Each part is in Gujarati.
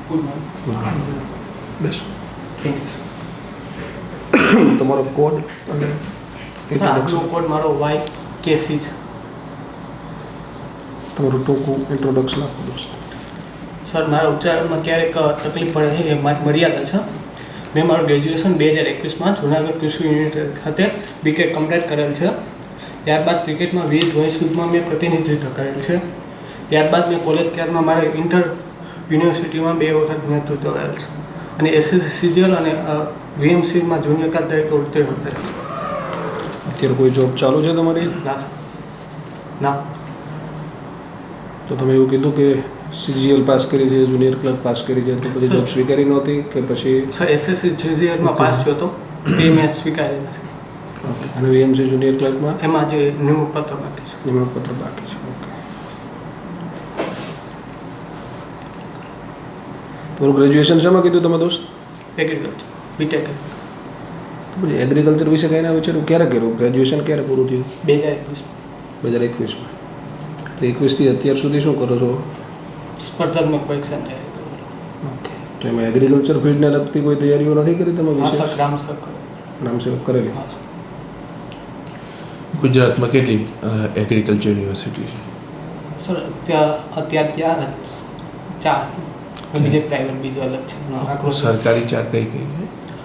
Good morning. બેસો. Thank you. તમારો કોડ અને આજનો કોડ મારો YKC છે. તમારું ટૂંકું ઇન્ટ્રોડક્શન આપો દોસ્ત. સર, મારા ઉચ્ચારણમાં ક્યારેક તકલીફ પડે છે, એ મારી મર્યાદા છે. મેં મારું ગ્રેજ્યુએશન 2021માં જૂનાગઢ કૃષિ યુનિવર્સિટી ખાતે BTech કમ્પ્લીટ કરેલ છે. ત્યારબાદ ક્રિકેટમાં વિવિધ વય સુધીમાં મેં પ્રતિનિધિત્વ કરેલ છે. ત્યારબાદ મેં કોલેજ ત્યારમાં મારે ઇન્ટર યુનિવર્સિટીમાં 2 વખત નેતૃત્વ કરેલ છે અને SSC CGL અને VMCમાં જુનિયર કાર તરીકે ઉત્તીર્ણ થયેલ છે. અત્યારે કોઈ જોબ ચાલુ છે તમારી? ના. તો તમે એવું કીધું કે CGL પાસ કરી છે, જુનિયર ક્લર્ક પાસ કરી છે, તો પછી જોબ સ્વીકારી નહોતી કે પછી? સર, SSC CGLમાં પાસ થયો હતો, એ મેં સ્વીકારી નથી. ઓકે. અને VMC જુનિયર ક્લર્કમાં એમાં જે નિમણૂક પત્ર બાકી છે. નિમણૂક પત્ર બાકી છે. ઓકે. તમારું ગ્રેજ્યુએશન શેમાં કીધું તમે દોસ્ત? એગ્રીકલ્ચર BTech તો પછી એગ્રીકલ્ચર વિશે કંઈ ના વિચાર્યું? ક્યારે કર્યું ગ્રેજ્યુએશન? ક્યારે પૂરું થયું? 2021. 2021માં. તો 21થી અત્યાર સુધી શું કરો છો? સ્પર્ધાત્મક પરીક્ષા તૈયારી કરું. ઓકે. તો એમાં એગ્રીકલ્ચર ફિલ્ડને લગતી કોઈ તૈયારીઓ નથી કરી તમે? હા વિશેષ સર, ગ્રામ સર કરું. નામ સેવક કરેલી? હા સર. ગુજરાતમાં કેટલી એગ્રીકલ્ચર યુનિવર્સિટી છે? સર, અત્યારે ત્યાં 4 બીજે પ્રાઇવેટ બીજો અલગ છે. આખું સરકારી 4 કઈ કઈ છે?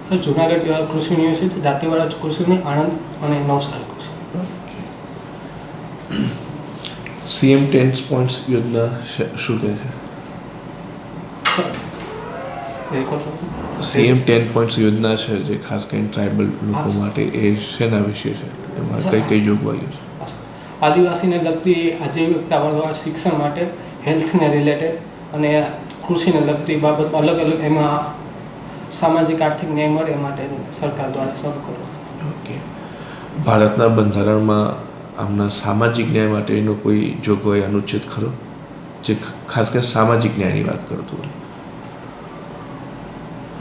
સર, જુનાગઢ કૃષિ યુનિવર્સિટી, દાંતીવાડા કૃષિ યુનિવર્સિટી, આણંદ અને નવસારી કૃષિ. CM 10 પોઈન્ટ્સ યોજના શું કહે છે? સર, રેકોર્ડ CM 10 પોઈન્ટ્સ યોજના છે જે ખાસ કરીને ટ્રાઇબલ લોકો માટે, એ શેના વિશે છે? એમાં કઈ કઈ જોગવાઈઓ છે? આદિવાસીને લગતી આજીવિકા શિક્ષણ માટે, હેલ્થને રિલેટેડ અને કૃષિને લગતી બાબત અલગ અલગ, એમાં સામાજિક આર્થિક ન્યાય મળે એ માટે સરકાર દ્વારા શરૂ કરો. ઓકે. ભારતના બંધારણમાં આમના સામાજિક ન્યાય માટેનો કોઈ જોગવાઈ અનુચ્છેદ ખરો જે ખાસ કરીને સામાજિક ન્યાયની વાત કરતું હોય?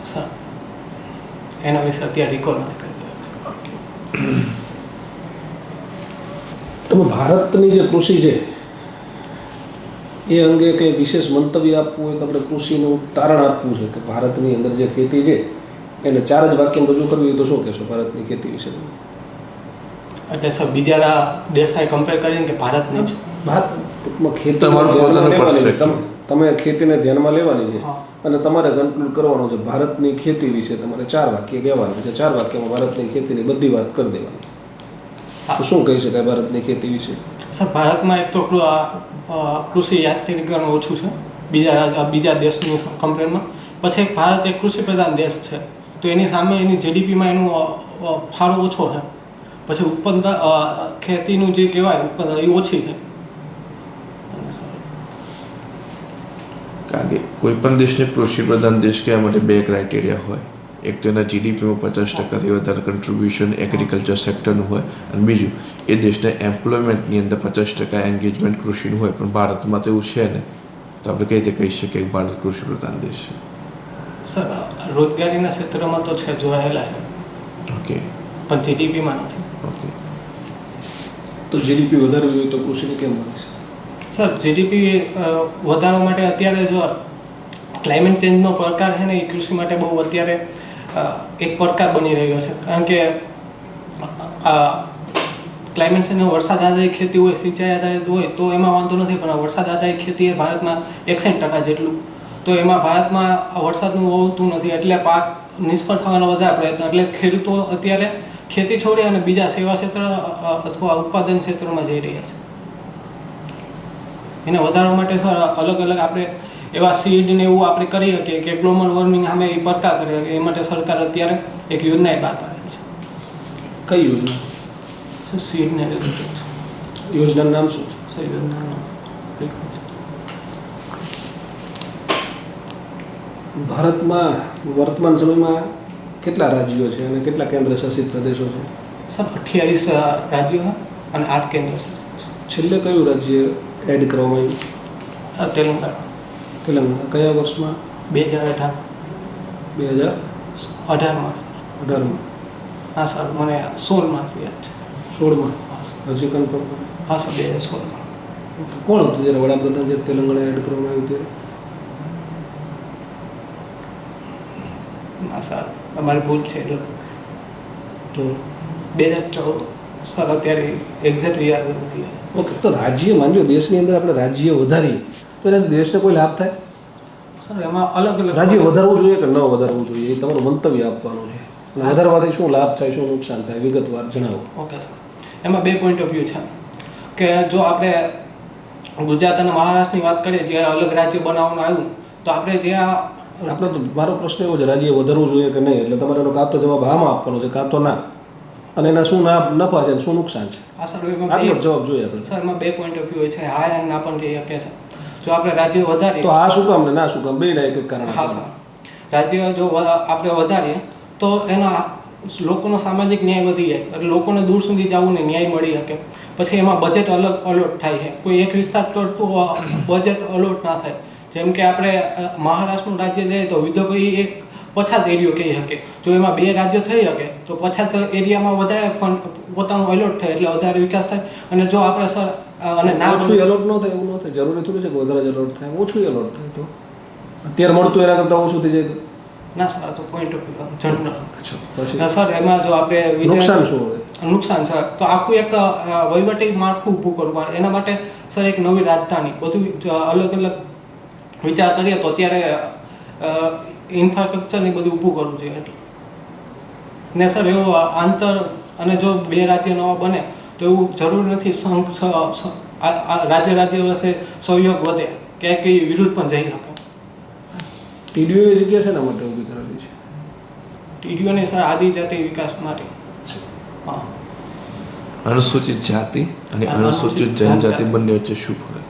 સર, એના વિશે અત્યારે રિકોલ નથી કરી. તમે ભારતની જે કૃષિ છે એ અંગે કંઈ વિશેષ મંતવ્ય આપવું હોય તો આપણે કૃષિનું તારણ આપવું છે કે ભારતની અંદર જે ખેતી છે એને 4 જ વાક્યમાં રજૂ કરવી હોય તો શું કહેશો ભારતની ખેતી વિશે? એટલે સર, બીજા દેશ સાથે કમ્પેર કરીને કે ભારતની જ? ભારતમાં ખેતી તમારું પોતાનું perspective. તમે ખેતીને ધ્યાનમાં લેવાની છે હા. અને તમારે કન્ક્લુડ કરવાનું છે ભારતની ખેતી વિશે. તમારે 4 વાક્ય કહેવાનું છે. 4 વાક્યમાં ભારતની ખેતીની બધી વાત કરી દેવાની. તો શું કહી શકાય ભારતની ખેતી વિશે? સર, ભારતમાં એક તો કૃષિ યાત્રીકરણ ઓછું છે બીજા દેશની કમ્પેરમાં. પછી ભારત એક કૃષિ પ્રધાન દેશ છે, તો એની સામે એની GDPમાં એનું ફાળો ઓછો છે. પછી ઉત્પાદન ખેતીનું જે કહેવાય ઉત્પાદન એ ઓછી છે. કારણ કે કોઈ પણ દેશને કૃષિ પ્રધાન દેશ કહેવા માટે 2 ક્રાઇટેરિયા હોય. એક તો એના GDPમાં 50%થી વધારે કન્ટ્રીબ્યુશન એગ્રીકલ્ચર સેક્ટરનું હોય, અને બીજું એ દેશના એમ્પ્લોયમેન્ટની અંદર 50% એન્ગેજમેન્ટ કૃષિનું હોય. પણ ભારતમાં તો એવું છે ને, તો આપણે કઈ રીતે કહી શકીએ કે ભારત કૃષિ પ્રધાન દેશ છે? સર, રોજગારીના ક્ષેત્રમાં તો છે, જોડાયેલા છે, ઓકે. પણ GDPમાં નથી. ઓકે. તો GDP વધારવી હોય તો કૃષિને કેમ વધે છે? સર, GDP વધારવા માટે અત્યારે જો ક્લાઇમેટ ચેન્જનો પડકાર છે ને, એ કૃષિ માટે બહુ અત્યારે એક પડકાર બની રહ્યો છે. કારણ કે ક્લાઇમેટ ચેન્જ, વરસાદ આધારિત ખેતી હોય, સિંચાઈ આધારિત હોય તો એમાં વાંધો નથી, પણ વરસાદ આધારિત ખેતી એ ભારતમાં 61% જેટલું, તો એમાં ભારતમાં વરસાદનું હોતું નથી, એટલે પાક નિષ્ફળ થવાનો વધારે પ્રયત્ન. એટલે ખેડૂતો અત્યારે ખેતી છોડી અને બીજા સેવા ક્ષેત્ર અથવા ઉત્પાદન ક્ષેત્રમાં જઈ રહ્યા છે. એને વધારવા માટે સર અલગ અલગ આપણે એવા સીડને એવું આપણે કરી શકીએ કે ગ્લોબલ વોર્મિંગ સામે એ પડકાર કરી શકીએ. એ માટે સરકાર અત્યારે એક યોજના બહાર પાડેલી છે. કઈ યોજના? સીડને યોજનાનું નામ શું છે? સર, યોજનાનું ભારતમાં વર્તમાન સમયમાં કેટલા રાજ્યો છે અને કેટલા કેન્દ્ર શાસિત પ્રદેશો છે? સર, 28 રાજ્યો અને 8 કેન્દ્ર શાસિત છે. છેલ્લે કયું રાજ્ય એડ કરવામાં આવ્યું? તેલંગાણા. તેલંગાણા. કયા વર્ષમાં? 2018. 2018માં. હા સર, મને 16માં યાદ છે. 16માં? હા સર. હજી કન્ફર્મ? હા સર, 2016માં. કોણ હતું જ્યારે વડાપ્રધાન જે તેલંગાણા એડ કરવામાં આવ્યું ત્યારે? ના સર અમારી ભૂલ છે એટલે તો 2014 સર અત્યારે એક્ઝેક્ટ યાદ નથી. ઓકે, તો રાજ્ય માની લો દેશની અંદર આપણે રાજ્ય વધારીએ તો એને દેશને કોઈ લાભ થાય? સર એમાં અલગ અલગ રાજ્ય વધારવું જોઈએ કે ન વધારવું જોઈએ એ તમારું મંતવ્ય આપવાનું છે. અને વધારવાથી શું લાભ થાય, શું નુકસાન થાય, વિગતવાર જણાવો. ઓકે સર, એમાં 2 પોઈન્ટ ઓફ વ્યૂ છે કે જો આપણે ગુજરાત અને મહારાષ્ટ્રની વાત કરીએ, જે અલગ રાજ્ય બનાવવાનું આવ્યું તો આપણે જે આપણે તો મારો પ્રશ્ન એવો છે, રાજ્ય વધારવું જોઈએ કે નહીં, એટલે તમારે એનો કાં તો જવાબ હામાં આપવાનો છે કાં તો ના, અને એના શું નફા છે શું નુકસાન છે, આ સર આટલો જ જવાબ જોઈએ આપણે. સર એમાં 2 પોઈન્ટ ઓફ વ્યૂ છે, હા અને ના પણ કહી શકીએ છે. જો આપણે રાજ્ય વધારીએ તો આ શું કામ ને ના શું કામ, બેના એક એક કારણ. હા સર, રાજ્ય જો આપણે વધારીએ તો એના લોકોનો સામાજિક ન્યાય વધી જાય, એટલે લોકોને દૂર સુધી જવું ને ન્યાય મળી શકે. પછી એમાં બજેટ અલગ અલોટ થાય છે, કોઈ એક વિસ્તાર કરતું બજેટ અલોટ ના થાય. જેમ કે આપણે મહારાષ્ટ્રનું રાજ્ય લઈએ તો વિદર્ભ એક પછાત એરિયો કહી શકે. જો એમાં 2 રાજ્ય થઈ શકે તો પછાત એરિયામાં વધારે ફંડ પોતાનું અલોટ થાય એટલે વધારે વિકાસ થાય. અને જો આપણે સર અને ના ઓછું અલોટ ન થાય એવું ન થાય, જરૂરી થોડું છે કે વધારે જ અલોટ થાય, ઓછું અલોટ થાય તો અત્યારે મળતું એના કરતાં ઓછું થઈ જાય તો ના સર, તો પોઈન્ટ ઓફ વ્યૂ જનરલ. પછી ના સર, એમાં જો આપણે નુકસાન શું હોય? નુકસાન સર તો આખું એક વહીવટી માળખું ઊભું કરવું. એના માટે સર એક નવી રાજધાની બધું અલગ અલગ વિચાર કરીએ તો અત્યારે ઇન્ફ્રાસ્ટ્રક્ચર ને બધું ઊભું કરવું જોઈએ એટલે. ને સર એવો આંતર અને જો 2 રાજ્ય નવા બને તો એવું જરૂરી નથી રાજ્ય વચ્ચે સહયોગ વધે, ક્યાંક વિરુદ્ધ પણ જઈ શકે. ટીડીઓ એ જગ્યા છે ને માટે ઊભી કરેલી છે? ટીડીઓને સર આદિજાતિ વિકાસ માટે. હા, અનુસૂચિત જાતિ અને અનુસૂચિત જનજાતિ બંને વચ્ચે શું ફરક?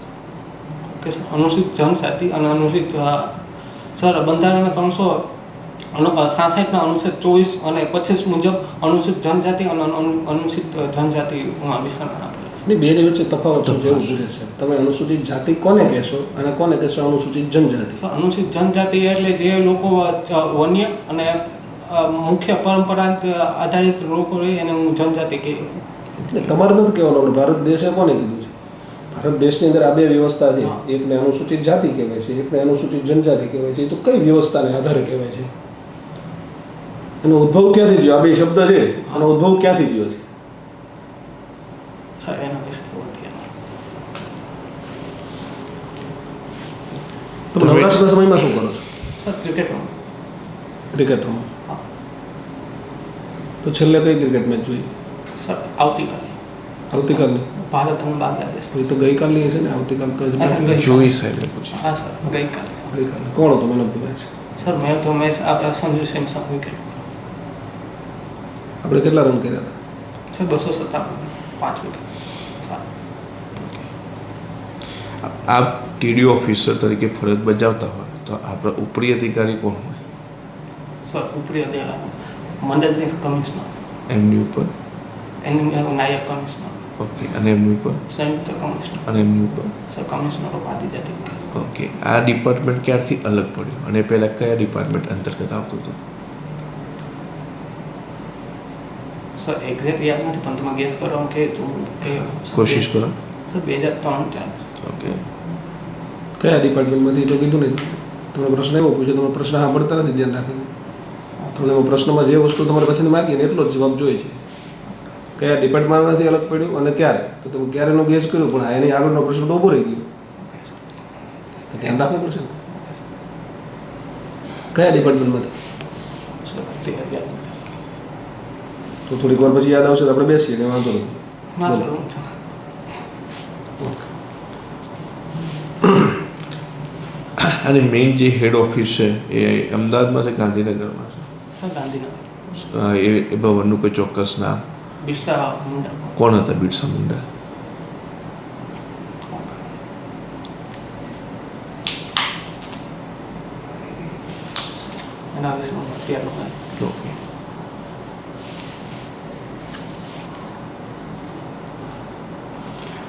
ઓકે સર, અનુસૂચિત જનજાતિ અને અનુસૂચિત સર બંધારણના 367ના અનુચ્છેદ 24 અને 25 મુજબ અનુસૂચિત જનજાતિ અને અનુસૂચિત જનજાતિમાં વિસ્તરણ આપેલું છે. બેની વચ્ચે તફાવત શું છે એવું પૂછે છે. તમે અનુસૂચિત જાતિ કોને કહેશો અને કોને કહેશો અનુસૂચિત જનજાતિ? સર, અનુસૂચિત જનજાતિ એટલે જે લોકો વન્ય અને મુખ્ય પરંપરાગત આધારિત લોકો હોય એને હું જનજાતિ કહી. એટલે તમારે નથી કહેવાનું, આપણે ભારત દેશે કોને કીધું છે? ભારત દેશની અંદર આ 2 વ્યવસ્થા છે, એકને અનુસૂચિત જાતિ કહેવાય છે, એકને અનુસૂચિત જનજાતિ કહેવાય છે. એ તો કઈ વ્યવસ્થાને આધારે કહેવાય છે? એનો ઉદ્ભવ ક્યાંથી થયો? આ 2 શબ્દ છે, એનો ઉદ્ભવ ક્યાંથી થયો છે? સર એના વિશે તમે નવરાશના સમયમાં શું કરો છો? સર ક્રિકેટમાં. ક્રિકેટ રમો. તો છેલ્લે કઈ ક્રિકેટ મેચ જોઈ? સર આવતીકાલે આવતીકાલની? ભારત અને બાંગ્લાદેશ. એ તો ગઈકાલની છે ને, આવતીકાલ તો હજી બાકી છે. જોઈ સાહેબ પૂછી. હા સર, ગઈકાલે. ગઈકાલે કોણ હતો man of the match? Sir મેં તો મેચ આપણે સંજુ સેમસંગ વિકેટ. આપણે કેટલા રન કર્યા હતા? Sir 257, 5 wicket. આપ ટીડીઓ ઓફિસર તરીકે ફરજ બજાવતા હોય તો આપણા ઉપરી અધિકારી કોણ હોય? સર ઉપરી અધિકારી મદદનીશ કમિશનર, એમની ઉપર? એની નાયબ કમિશનર. ઓકે, અને એમની ઉપર? સંયુક્ત કમિશનર. અને એમની ઉપર? સર કમિશનર ઓફ આદિજાતિ વિકાસ. ઓકે, આ ડિપાર્ટમેન્ટ ક્યારથી અલગ પડ્યું અને પહેલાં કયા ડિપાર્ટમેન્ટ અંતર્ગત આવતું હતું? સર એક્ઝેક્ટ યાદ નથી પણ તમે ગેસ કરો કે કોશિશ કરો. સર 2003-4. ઓકે, કયા ડિપાર્ટમેન્ટમાંથી? તો કીધું નહીં. તમે પ્રશ્ન એવો પૂછ્યો, તમે પ્રશ્ન સાંભળતા નથી ધ્યાન રાખીને. તમને પ્રશ્નમાં જે વસ્તુ તમારે પસંદ માગી ને એટલો જ જવાબ જોઈએ છે. કયા ડિપાર્ટમેન્ટમાંથી અલગ પડ્યું અને ક્યારે? તો તમે ક્યારેનો ગેસ કર્યો પણ એની આગળનો પ્રશ્ન તો ઊભો રહી ગયો. ધ્યાન રાખવું પડશે ને. કયા ડિપાર્ટમેન્ટમાંથી? સર યાદ નથી. તો થોડીક વાર પછી યાદ આવશે તો આપણે બેસીએ, ને વાંધો નથી. ના સર ઓકે. અને મેઇન જે હેડ ઓફિસ છે એ અમદાવાદમાં છે ગાંધીનગરમાં છે? સર ગાંધીનગર. એ ભવનનું કોઈ ચોક્કસ નામ? બિરસા મુંડા. કોણ હતા બિરસા મુંડા? એના વિશે હું અત્યારે ઓકે,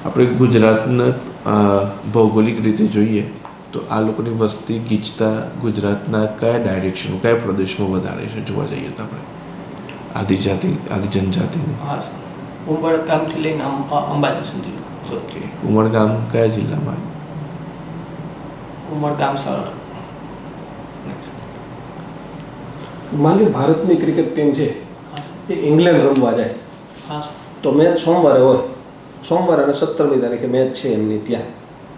આપણે ગુજરાતને ભૌગોલિક રીતે જોઈએ તો આ લોકોની વસ્તી ગીચતા ગુજરાતના કયા ડાયરેક્શન, કયા પ્રદેશમાં વધારે છે જોવા જઈએ તો આપણે આદિજાતિ જનજાતિની? હા સર, ઉમરગામથી લઈને અંબાજી સુધી. ઓકે, ઉમરગામ કયા જિલ્લામાં? ઉમરગામ સર માની લો ભારતની ક્રિકેટ ટીમ છે હા સર. એ ઇંગ્લેન્ડ રમવા જાય હા સર. તો મેચ સોમવારે હોય, સોમવારે અને 17મી તારીખે મેચ છે એમની ત્યાં,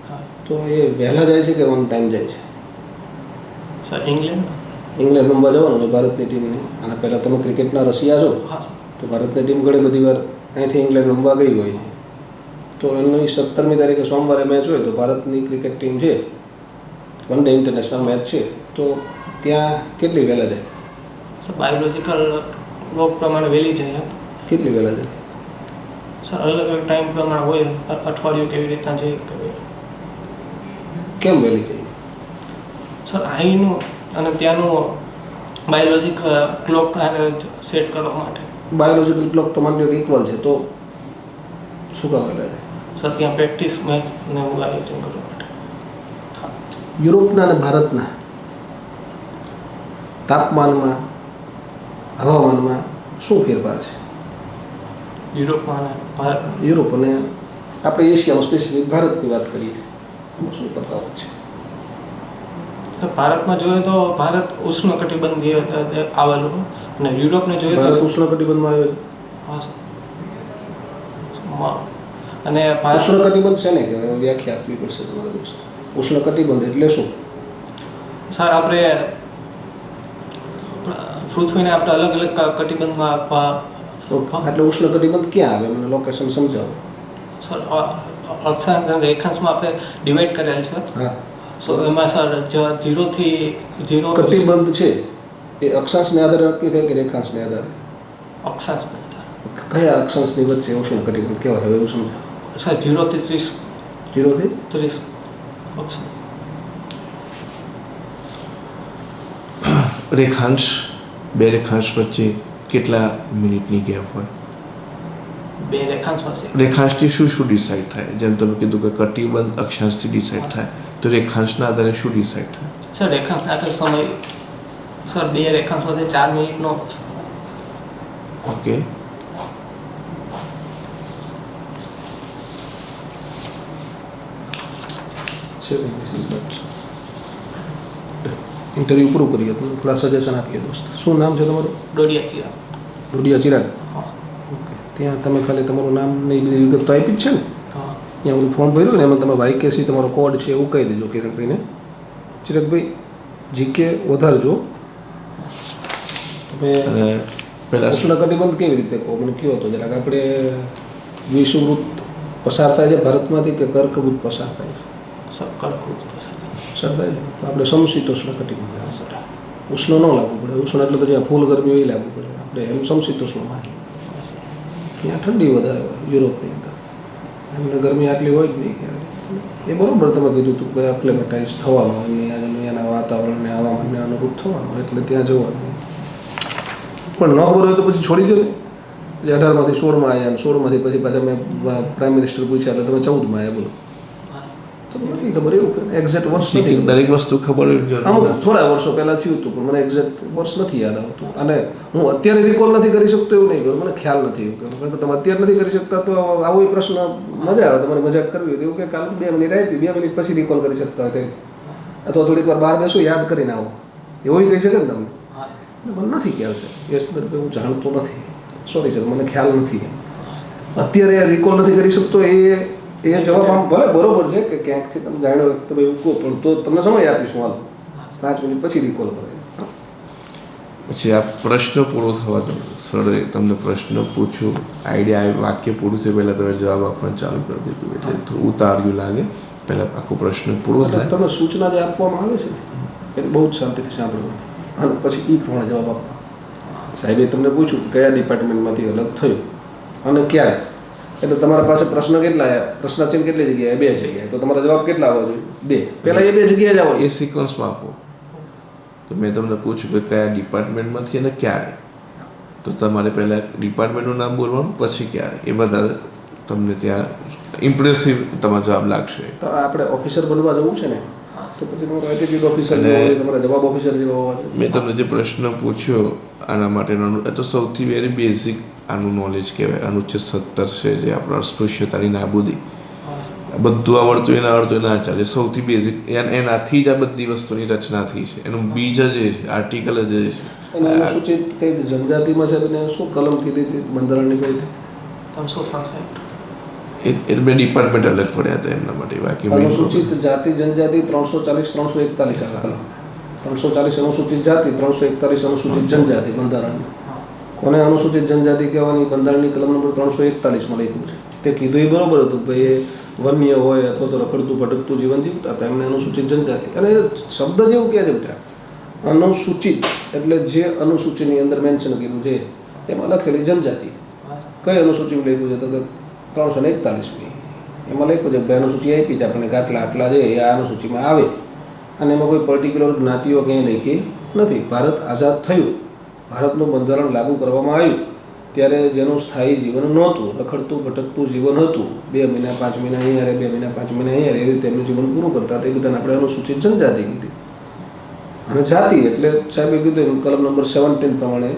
હા તો એ વહેલા જાય છે કે ઓન ટાઈમ જાય છે? સર. ઇંગ્લેન્ડ. ઇંગ્લેન્ડ રમવા જવાનું છે ભારતની ટીમની, અને પહેલાં તમે ક્રિકેટના રસિયા છો હા સર. તો ભારતની ટીમ ઘણી બધી વાર અહીંથી ઇંગ્લેન્ડ રમવા ગઈ હોય છે, તો એમની 17મી તારીખે સોમવારે મેચ હોય તો ભારતની ક્રિકેટ ટીમ છે વન ડે ઇન્ટરનેશનલ મેચ છે, તો ત્યાં કેટલી વહેલા જાય? સર બાયોલોજીકલ ક્લોક પ્રમાણે વહેલી જાય એમ. કેટલી વહેલા જાય? સર અલગ અલગ ટાઈમ પ્રમાણે હોય, અઠવાડિયું કેવી રીતના જઈ કે કેમ વહેલી જાય? સર અહીંનું અને ત્યાંનું બાયોલોજીક ક્લોક સેટ કરવા માટે. બાયોલોજીકલ ક્લોક તો માની લો કે ઇક્વલ છે, તો શું કામ વહેલા જાય? સર ત્યાં પ્રેક્ટિસ મેચ ને એવું આયોજન કરવા માટે. યુરોપના અને ભારતના તાપમાનમાં, હવામાનમાં શું ફેરફાર છે? યુરોપમાં અને ભારત. યુરોપ અને આપણે એશિયામાં સ્પેસિફિક ભારતની વાત કરીએ, એમાં શું તફાવત છે? સર ભારતમાં જોઈએ તો ભારત ઉષ્ણકટિબંધીય આવેલું, અને યુરોપને જોઈએ ભારત તો ઉષ્ણકટિબંધમાં આવે છે. હા સર. અને ભારત ઉષ્ણકટિબંધ છે ને કે વ્યાખ્યા આપવી પડશે તમારે દોસ્ત. ઉષ્ણકટિબંધ એટલે શું? સર આપણે પૃથ્વીને આપણે અલગ અલગ કટિબંધમાં એટલે ઉષ્ણકટિબંધ ક્યાં આવે? મને લોકેશન સમજાવો. સર અક્ષાંશ અને રેખાંશમાં આપણે ડિવાઈડ કરેલ છે. હા, સો એમાં સર 0 થી 0 કટિબંધ છે એ અક્ષાંશને આધારે નક્કી થાય કે રેખાંશને આધારે? અક્ષાંશ કયા અક્ષાંશની વચ્ચે ઉષ્ણકટિબંધ કહેવાય? હવે એવું સમજાવો. સર 0 થી 30 0 થી 30 અક્ષાંશ. રેખાંશ, બે રેખાંશ વચ્ચે કેટલા મિનિટની ગેપ હોય? બે રેખાંશ પાસે રેખાંશથી શું શું ડિસાઇડ થાય? જેમ તમે કીધું કે કટિબંધ અક્ષાંશથી ડિસાઇડ થાય, તો રેખાંશના આધારે શું ડિસાઇડ થાય? સર રેખાંશ આખો સમય સર બે રેખાંશ વચ્ચે 4 મિનિટનો ઓકે. ઇન્ટરવ્યૂ પૂરું કરીએ તો થોડા સજેશન આપીએ દોસ્ત. શું નામ છે તમારું? દોડિયા ચીરા. ડોડિયા ચિરાગ. હા ઓકે. ત્યાં તમે ખાલી તમારું નામ ને એ બધી વિગત તો આપી જ છે ને? હા ત્યાં ઓલું ફોર્મ ભર્યું ને એમાં તમે વાયકેસી તમારો કોડ છે એવું કહી દેજો કિરણભાઈને. ચિરાગભાઈ જીકે વધારજો. તમે અને પહેલાં ઉષ્ણકટિબંધ કેવી રીતે કહો મને કયો હતો જરાક? આપણે વિષુવવૃત્ત પસાર થાય છે ભારતમાંથી કે કર્કવૃત્ત પસાર થાય છે? સર કર્કવૃત્ત પસાર પસાર થાય છે તો આપણે સમશીતોષ્ણ કટિબંધ આવે. સર ઉષ્ણ ન લાગવું પડે. ઉષ્ણ એટલે તો જ્યાં ફૂલ ગરમી હોય એ લાગવું પડે. આપણે એમ સમશીતોષ્ણમાં ત્યાં ઠંડી વધારે હોય યુરોપની અંદર, એમને ગરમી આટલી હોય જ નહીં ક્યારે. એ બરાબર તમે કીધું હતું કે એક્લેમેટાઇઝ થવાનું, એના વાતાવરણને હવામાનને અનુરૂપ થવાનું, એટલે ત્યાં જવાનું. પણ ન ખબર હોય તો પછી છોડી દો ને. 18માંથી 16માં આવ્યા અને 16માંથી પછી પાછા મેં પ્રાઇમ મિનિસ્ટર પૂછ્યા એટલે તમે 14માં આવ્યા. બોલો, તો નથી ખબર એવું કે એક્ઝેક્ટ વર્ષ નથી ખબર. દરેક વસ્તુ ખબર હોય જરૂર અમુક નથી. થોડા વર્ષો પહેલાં થયું હતું પણ મને એક્ઝેક્ટ વર્ષ નથી યાદ આવતું, અને હું અત્યારે રિકોલ નથી કરી શકતો એવું નહીં કરું, મને ખ્યાલ નથી એવું કરું. કારણ કે તમે અત્યારે નથી કરી શકતા તો આવો એ પ્રશ્ન મજા આવે. તમારે મજાક કરવી હોય તો એવું કે કાલ 2 મિનિટ આપી, 2 મિનિટ પછી રિકોલ કરી શકતા હોય તેમ, અથવા થોડીક વાર બહાર બેસો યાદ કરીને આવો, એવું કહી શકે ને તમને. હા મને નથી ખ્યાલ છે એ સંદર્ભે હું જાણતો નથી, સોરી સર, મને ખ્યાલ નથી. અત્યારે રિકોલ નથી કરી શકતો એ જવાબ આમ ભલે બરોબર છે કે ક્યાંકથી તમે જાણ્યો તમે એવું કહો, પણ તો તમને સમય આપીશું. હાલ 5 મિનિટ પછી રિકોલ કરે. પછી આ પ્રશ્ન પૂરો થવા દો. સરે તમને પ્રશ્ન પૂછ્યો, આઈડિયા આવ્યો, વાક્ય પૂરું થયું પહેલાં તમે જવાબ આપવાનું ચાલુ કરી દીધું, એટલે થોડું ઉતાર્યું લાગે. પહેલાં આખો પ્રશ્ન પૂરો થાય. તમને સૂચના જે આપવામાં આવે છે ને એને બહુ જ શાંતિથી સાંભળવાની, અને પછી એ પ્રમાણે જવાબ આપવા. સાહેબે તમને પૂછ્યું કયા ડિપાર્ટમેન્ટમાંથી અલગ થયું અને ક્યારે, એટલે તમારા પાસે પ્રશ્ન કેટલા આવ્યા, પ્રશ્નાચિહ્ન કેટલી જગ્યાએ? 2 જગ્યાએ. તો તમારા જવાબ કેટલા આવવા જોઈએ? 2. પહેલાં એ 2 જગ્યાએ જ આવવા એ સિક્વન્સમાં આપો. તો મેં તમને પૂછ્યું કે કયા ડિપાર્ટમેન્ટમાંથી અને ક્યારે, તો તમારે પહેલાં ડિપાર્ટમેન્ટનું નામ બોલવાનું, પછી ક્યારે. એ બધા તમને ત્યાં ઇમ્પ્રેસિવ તમારો જવાબ લાગશે. તો આપણે ઓફિસર બનવા જવું છે ને, તો પછી તમારો એટીટ્યુડ ઓફિસર જેવો હોય, તમારા જવાબ ઓફિસર જેવો હોવા જોઈએ. મેં તમને જે પ્રશ્ન પૂછ્યો આના માટેનો, એ તો સૌથી વેરી બેઝિક આનું નોલેજ કહેવાય. અનુચ્છેદ 17 છે જે આપણો અસ્પૃશ્યતાની નાબૂદી, બધું આવડતું એને આવડતું ના ચાલે. સૌથી બેઝિક એનાથી જ આ બધી વસ્તુની રચના થઈ છે. એનું બીજ જે છે, આર્ટિકલ જે છે, અને અનુસૂચિત કંઈક જનજાતિમાં સાહેબ એને શું કલમ કીધી હતી બંધારણની કઈ હતી? 367 એ બે ડિપાર્ટમેન્ટ અલગ પડ્યા હતા એમના માટે. બાકી main અનુસૂચિત જાતિ જનજાતિ 340 341 આ કલમ. 340 અનુસૂચિત જાતિ, 341 અનુસૂચિત જનજાતિ બંધારણની. કોને અનુસૂચિત જનજાતિ કહેવાની બંધારણની કલમ નંબર 341માં લખ્યું છે. તે કીધું એ બરોબર હતું કે ભાઈ એ વન્ય હોય અથવા તો રખડતું ભટકતું જીવન જીવતા હતા એમને અનુસૂચિત જનજાતિ. અને એ શબ્દ જેવું કહે છે બેટા, અનુસૂચિત એટલે જે અનુસૂચિની અંદર મેન્શન કર્યું છે એમાં લખેલી જનજાતિ. કઈ અનુસૂચિમાં લખ્યું છે તો કે 341મી એમાં લખ્યું છે કે ભાઈ અનુસૂચિ આપી છે આપણને કે આટલા છે એ આ અનુસૂચિમાં આવે. અને એમાં કોઈ પર્ટિક્યુલર જ્ઞાતિઓ ક્યાંય લખી નથી. ભારત આઝાદ થયું, ભારતનું બંધારણ લાગુ કરવામાં આવ્યું ત્યારે જેનું સ્થાયી જીવન નહોતું, રખડતું ભટકતું જીવન હતું, 2 મહિના 5 મહિના અહીંયા રહે, 2 મહિના 5 મહિના અહીંયા રહે, એવી રીતે એમનું જીવન પૂરું કરતા હતા. એ બધાને આપણે અનુસૂચિત જનજાતિ કીધી. અને જાતિ એટલે સાહેબે કીધું એમ કલમ નંબર 17 પ્રમાણે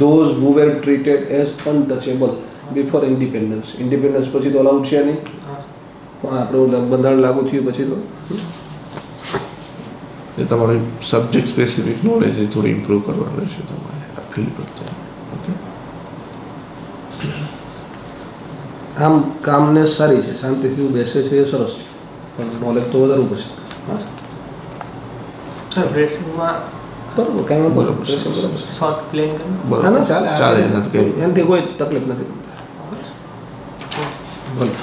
those who were treated as untouchable before independence. Independence પછી તો અલાઉડ છે નહીં, પણ આપણું બંધારણ લાગુ થયું પછી તો એ તમારું સબ્જેક્ટ સ્પેસિફિક નોલેજ એ થોડી ઇમ્પ્રૂવ કરવાનું રહેશે તમારે આ ફિલ્ડ પર. ઓકે, આમ કામને સારી છે, શાંતિથી બેસે છે એ સરસ છે, પણ નોલેજ તો વધારવું પડશે. સર ડ્રેસિંગમાં બરોબર, કાંઈ વાંધો બરોબર, નહીં. સરસ, સરસ. શોર્ટ પ્લેન કરી બરોબર. ના ના ચાલે ચાલે, એનાથી કંઈ એનાથી કોઈ તકલીફ નથી. ભલે.